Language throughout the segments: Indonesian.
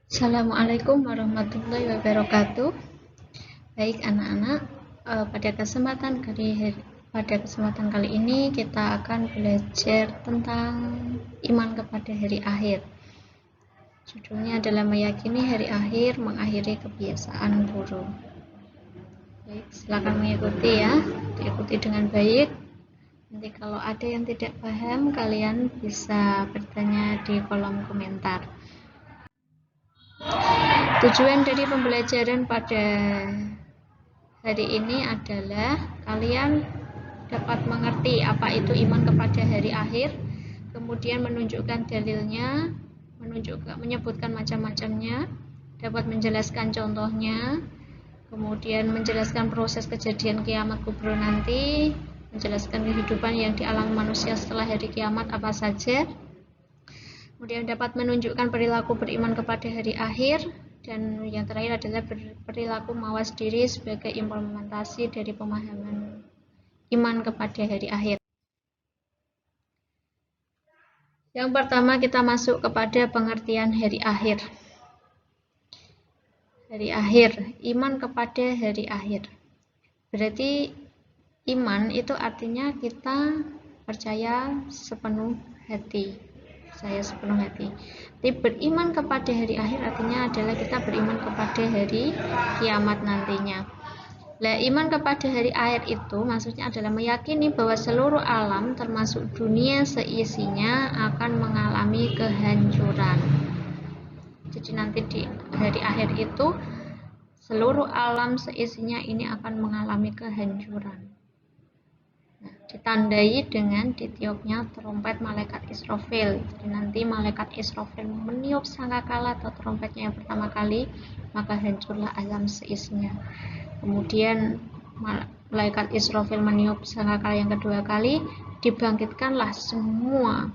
Assalamualaikum warahmatullahi wabarakatuh. Baik anak-anak, pada kesempatan kali ini kita akan belajar tentang iman kepada hari akhir. Judulnya adalah meyakini hari akhir mengakhiri kebiasaan buruk. Baik, silakan mengikuti ya, diikuti dengan baik. Nanti kalau ada yang tidak paham, kalian bisa bertanya di kolom komentar. Tujuan dari pembelajaran pada hari ini adalah kalian dapat mengerti apa itu iman kepada hari akhir, kemudian menunjukkan dalilnya, menyebutkan macam-macamnya, dapat menjelaskan contohnya, kemudian menjelaskan proses kejadian kiamat kubro nanti, menjelaskan kehidupan yang dialami manusia setelah hari kiamat apa saja, kemudian dapat menunjukkan perilaku beriman kepada hari akhir, dan yang terakhir adalah perilaku mawas diri sebagai implementasi dari pemahaman iman kepada hari akhir. Yang pertama kita masuk kepada pengertian hari akhir. Hari akhir, iman kepada hari akhir. Berarti iman itu artinya kita percaya sepenuh hati. Tapi beriman kepada hari akhir artinya adalah kita beriman kepada hari kiamat nantinya. Nah, iman kepada hari akhir itu maksudnya adalah meyakini bahwa seluruh alam termasuk dunia seisinya akan mengalami kehancuran. Jadi nanti di hari akhir itu seluruh alam seisinya ini akan mengalami kehancuran. Nah, ditandai dengan ditiupnya trompet malaikat Israfil. Jadi nanti malaikat Israfil meniup sangkakala atau trompetnya yang pertama kali, maka hancurlah alam seisinya. Kemudian malaikat Israfil meniup sangkakala yang kedua kali, dibangkitkanlah semua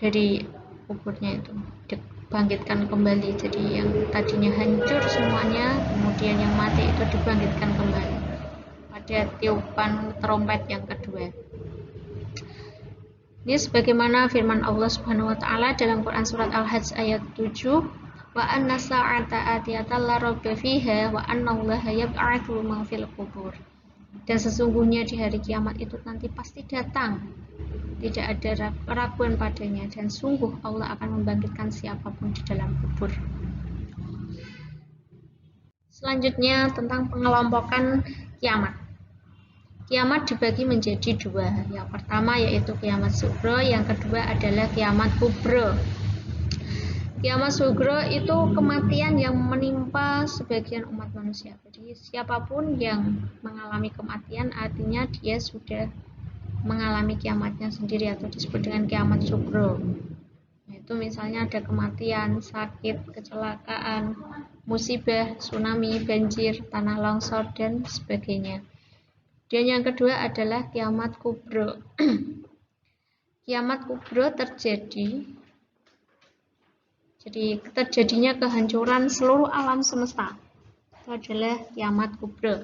dari kuburnya itu, dibangkitkan kembali. Jadi yang tadinya hancur semuanya, kemudian yang mati itu dibangkitkan kembali pada tiupan trompet yang kedua. Ini sebagaimana firman Allah Subhanahu wa taala dalam Quran surat Al-Hajj ayat 7, wa anna sa'ata atiyatan la raibba fiha wa annallaha yab'atsu man fil qubur. Dan sesungguhnya di hari kiamat itu nanti pasti datang, tidak ada keraguan padanya, dan sungguh Allah akan membangkitkan siapapun di dalam kubur. Selanjutnya tentang pengelompokan kiamat. Kiamat dibagi menjadi dua. Yang pertama yaitu kiamat sugro, yang kedua adalah kiamat kubro. Kiamat sugro itu kematian yang menimpa sebagian umat manusia. Jadi siapapun yang mengalami kematian artinya dia sudah mengalami kiamatnya sendiri atau disebut dengan kiamat sugro. Itu misalnya ada kematian, sakit, kecelakaan, musibah, tsunami, banjir, tanah longsor, dan sebagainya. Dan yang kedua adalah kiamat kubro. Kiamat kubro terjadinya kehancuran seluruh alam semesta. Itu adalah kiamat kubro.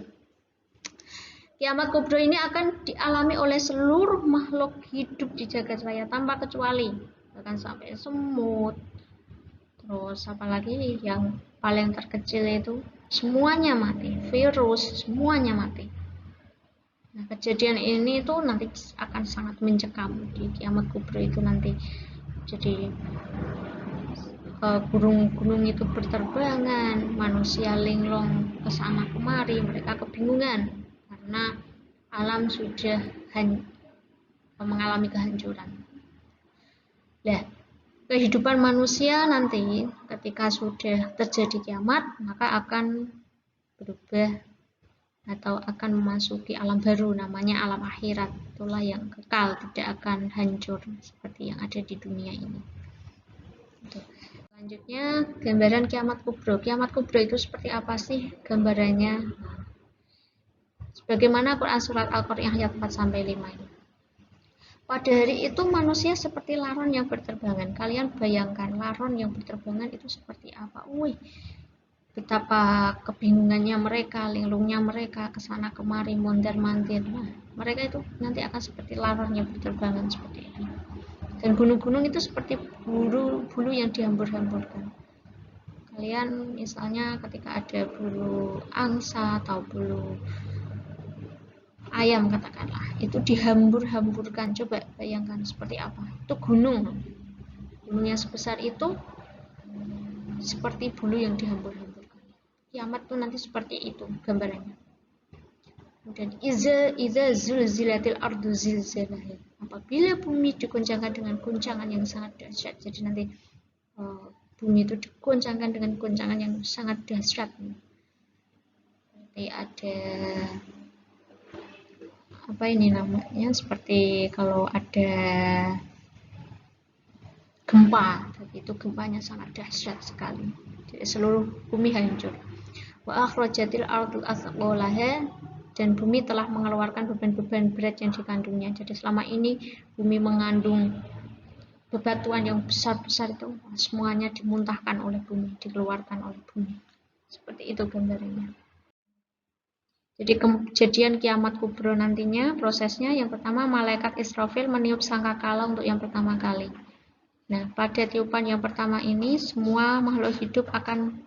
Kiamat kubro ini akan dialami oleh seluruh makhluk hidup di jagat raya tanpa kecuali, bahkan sampai semut. Terus apalagi yang paling terkecil itu semuanya mati, virus semuanya mati. Nah, kejadian ini tuh nanti akan sangat mencekam di kiamat kubro itu nanti. Jadi gunung-gunung itu berterbangan, manusia linglung ke sana kemari, mereka kebingungan karena alam sudah mengalami kehancuran. Nah, kehidupan manusia nanti ketika sudah terjadi kiamat maka akan berubah atau akan memasuki alam baru, namanya alam akhirat. Itulah yang kekal, tidak akan hancur seperti yang ada di dunia ini. Selanjutnya gambaran kiamat kubro. Kiamat kubro itu seperti apa sih gambarannya? Sebagaimana Quran surat Al-Qari'ah ayat 4-5 ini. Pada hari itu manusia seperti laron yang berterbangan. Kalian bayangkan laron yang berterbangan itu seperti apa? Betapa kebingungannya mereka, linglungnya mereka, kesana kemari, mondar-mandir. Nah, mereka itu nanti akan seperti laron yang berterbangan seperti ini. Dan gunung-gunung itu seperti bulu yang dihambur-hamburkan. Kalian misalnya ketika ada bulu angsa atau bulu ayam katakanlah, itu dihambur-hamburkan, coba bayangkan seperti apa. Itu gunungnya sebesar itu seperti bulu yang dihambur-hamburkan. Kiamat tuh nanti seperti itu gambarannya. Kemudian iza zulzilatil ardu zilzalaha, apabila bumi diguncangkan dengan guncangan yang sangat dahsyat. Jadi nanti bumi itu diguncangkan dengan guncangan yang sangat dahsyat. Seperti ada apa ini namanya, seperti kalau ada gempa, jadi itu gempanya sangat dahsyat sekali. Jadi seluruh bumi hancur. Wa akhrajatil ardu athqalaha, dan bumi telah mengeluarkan beban-beban berat yang dikandungnya. Jadi selama ini bumi mengandung bebatuan yang besar-besar itu semuanya dimuntahkan oleh bumi, dikeluarkan oleh bumi. Seperti itu gambarannya. Jadi kejadian kiamat kubro nantinya prosesnya yang pertama malaikat Israfil meniup sangkakala untuk yang pertama kali. Nah, pada tiupan yang pertama ini semua makhluk hidup akan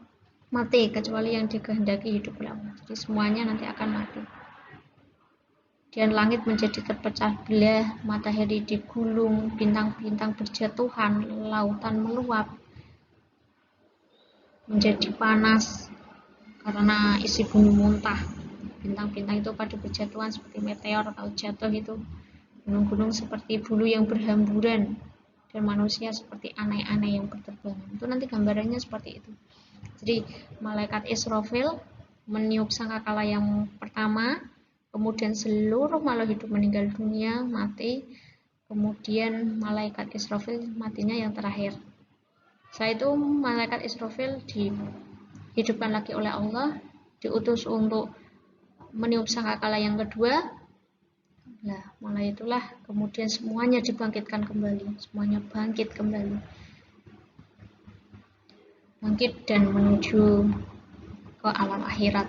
mati kecuali yang dikehendaki hidup oleh Allah. Jadi semuanya nanti akan mati. Dan langit menjadi terpecah belah, matahari digulung, bintang-bintang berjatuhan, lautan meluap, menjadi panas karena isi bumi muntah. Bintang-bintang itu pada berjatuhan seperti meteor atau jatuh itu. Gunung-gunung seperti bulu yang berhamburan, dan manusia seperti aneh-aneh yang berterbangan. Itu nanti gambarannya seperti itu. Jadi malaikat Israfil meniup sangkakala yang pertama, kemudian seluruh makhluk hidup meninggal dunia, mati. Kemudian malaikat Israfil matinya yang terakhir. Setelah itu malaikat Israfil dihidupkan lagi oleh Allah, diutus untuk meniup sangkakala yang kedua. Nah, mulai itulah kemudian semuanya dibangkitkan kembali, semuanya bangkit kembali, bangkit dan menuju ke alam akhirat.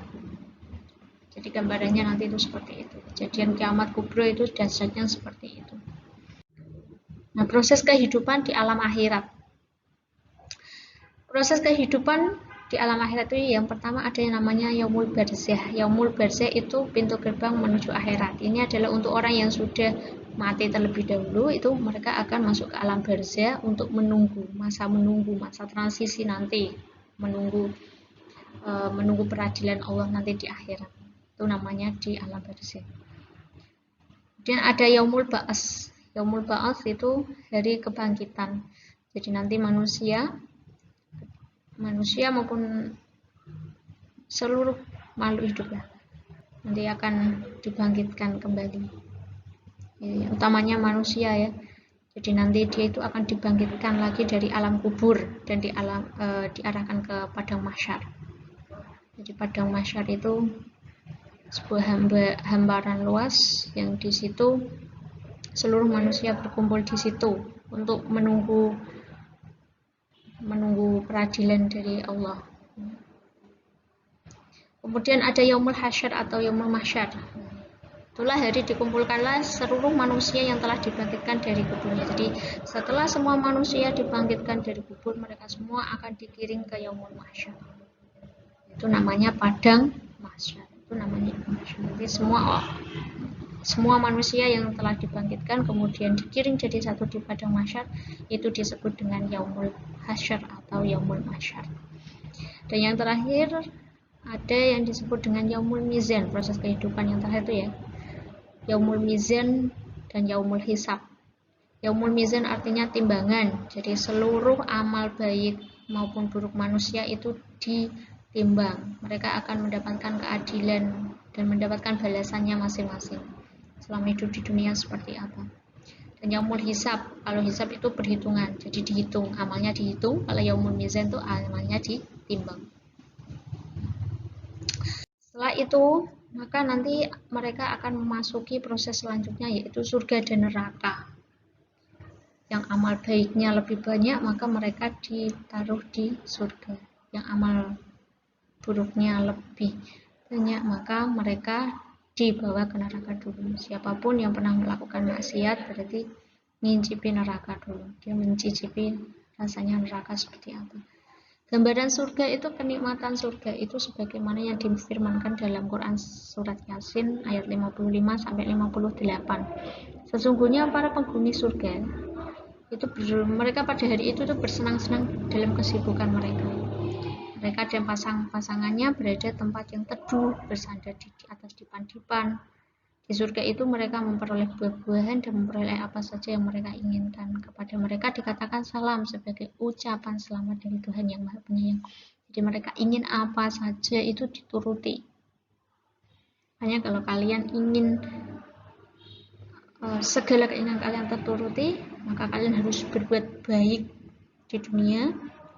Jadi gambarannya nanti itu seperti itu. Kejadian kiamat kubro itu dasarnya seperti itu. Nah, proses kehidupan di alam akhirat. Proses kehidupan di alam akhirat itu yang pertama ada yang namanya yaumul barzah. Yaumul barzah itu pintu gerbang menuju akhirat. Ini adalah untuk orang yang sudah mati terlebih dahulu, itu mereka akan masuk ke alam barzah untuk menunggu masa transisi nanti, menunggu peradilan Allah nanti di akhirat. Itu namanya di alam barzah. Kemudian ada yaumul ba'ats. Yaumul ba'ats itu hari kebangkitan. Jadi nanti manusia maupun seluruh makhluk hidup nanti akan dibangkitkan kembali. Ya, utamanya manusia ya. Jadi nanti dia itu akan dibangkitkan lagi dari alam kubur dan diarahkan ke padang mahsyar. Jadi padang mahsyar itu sebuah hamparan luas yang di situ seluruh manusia berkumpul di situ untuk menunggu peradilan dari Allah. Kemudian ada yaumul hasyar atau yaumul mahsyar. Itulah hari dikumpulkanlah seluruh manusia yang telah dibangkitkan dari kuburnya. Jadi setelah semua manusia dibangkitkan dari kubur, mereka semua akan dikiring ke yaumul mahsyar. Itu namanya padang mahsyar. Itu namanya mahsyar. Jadi semua manusia yang telah dibangkitkan kemudian dikiring jadi satu di padang mahsyar, itu disebut dengan yaumul hasyar atau yaumul mahsyar. Dan yang terakhir ada yang disebut dengan yaumul mizan, proses kehidupan yang terakhir itu ya, yaumul mizan dan yaumul hisab. Yaumul mizan artinya timbangan, jadi seluruh amal baik maupun buruk manusia itu ditimbang, mereka akan mendapatkan keadilan dan mendapatkan balasannya masing-masing selama hidup di dunia seperti apa. Dan yaumul hisab, kalau hisab itu perhitungan, jadi dihitung, amalnya dihitung. Kalau yaumul mizan itu amalnya ditimbang. Setelah itu maka nanti mereka akan memasuki proses selanjutnya, yaitu surga dan neraka. Yang amal baiknya lebih banyak maka mereka ditaruh di surga, yang amal buruknya lebih banyak maka mereka dibawa ke neraka dulu. Siapapun yang pernah melakukan maksiat berarti ngincipi neraka dulu, dia mencicipi rasanya neraka seperti apa. Gambaran surga itu, kenikmatan surga itu sebagaimana yang difirmankan dalam Quran surat Yasin ayat 55 sampai 58. Sesungguhnya para penghuni surga itu mereka pada hari itu tuh bersenang-senang dalam kesibukan mereka. Mereka dan pasangannya berada tempat yang teduh, bersandar di atas dipan-dipan. Di surga itu mereka memperoleh buah-buahan dan memperoleh apa saja yang mereka inginkan. Kepada mereka dikatakan salam sebagai ucapan selamat dari Tuhan yang Maha Penyayang. Jadi mereka ingin apa saja itu dituruti. Hanya kalau kalian ingin segala keinginan kalian terturuti, maka kalian harus berbuat baik di dunia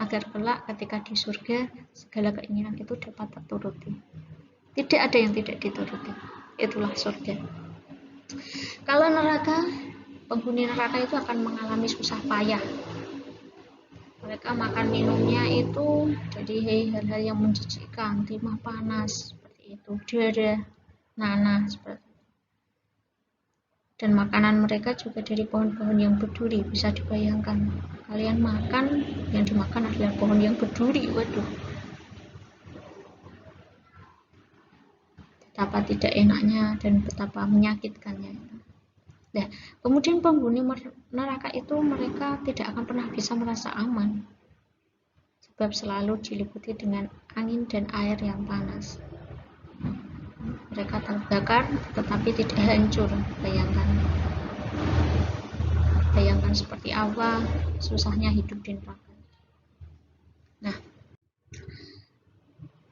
agar kelak ketika di surga segala keinginan itu dapat terturuti. Tidak ada yang tidak dituruti. Itulah surga. Kalau neraka, penghuni neraka itu akan mengalami susah payah. Mereka makan minumnya itu jadi hal-hal yang menjijikkan, timah panas seperti itu, darah, nanah seperti itu. Dan makanan mereka juga dari pohon-pohon yang berduri. Bisa dibayangkan, kalian makan, yang dimakan adalah pohon yang berduri. Waduh, betapa tidak enaknya dan betapa menyakitkannya. Nah, kemudian penghuni neraka itu mereka tidak akan pernah bisa merasa aman, sebab selalu diliputi dengan angin dan air yang panas. Mereka terbakar tetapi tidak hancur. Bayangkan seperti apa susahnya hidup di neraka. Nah,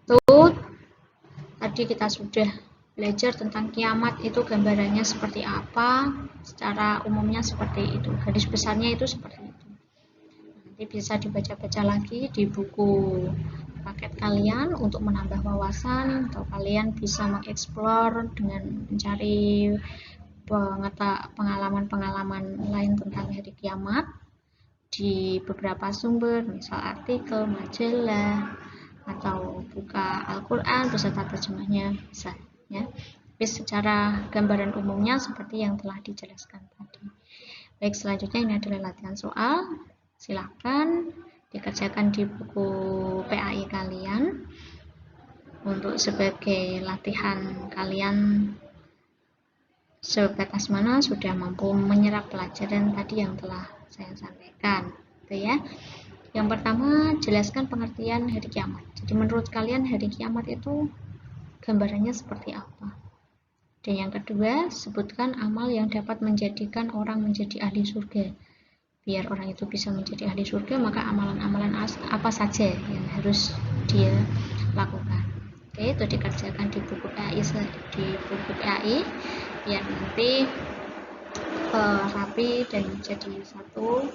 tuh tadi kita sudah belajar tentang kiamat itu gambarannya seperti apa, secara umumnya seperti itu, garis besarnya itu seperti itu. Nanti bisa dibaca-baca lagi di buku paket kalian untuk menambah wawasan, atau kalian bisa mengeksplor dengan mencari pengalaman-pengalaman lain tentang hari kiamat di beberapa sumber, misal artikel, majalah, atau buka Al-Quran beserta terjemahnya bisa ya. Tapi secara gambaran umumnya seperti yang telah dijelaskan tadi. Baik, selanjutnya ini adalah latihan soal. Silahkan dikerjakan di buku PAI kalian untuk sebagai latihan kalian sebatas mana sudah mampu menyerap pelajaran tadi yang telah saya sampaikan, gitu ya. Yang pertama, jelaskan pengertian hari kiamat. Jadi menurut kalian hari kiamat itu gambarannya seperti apa? Dan yang kedua, sebutkan amal yang dapat menjadikan orang menjadi ahli surga. Biar orang itu bisa menjadi ahli surga, maka amalan-amalan apa saja yang harus dia lakukan. Oke, itu dikerjakan di buku PAI, biar nanti rapi dan jadi satu,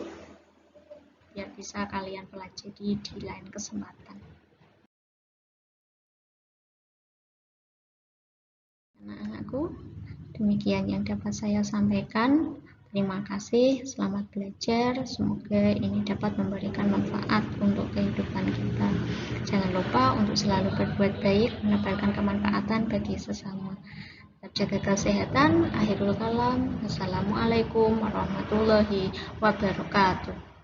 biar bisa kalian pelajari di lain kesempatan. Anak-anakku, demikian yang dapat saya sampaikan. Terima kasih, selamat belajar. Semoga ini dapat memberikan manfaat untuk kehidupan kita. Jangan lupa untuk selalu berbuat baik, menebarkan kemanfaatan bagi sesama. Jaga kesehatan. Akhirul kalam. Wassalamualaikum warahmatullahi wabarakatuh.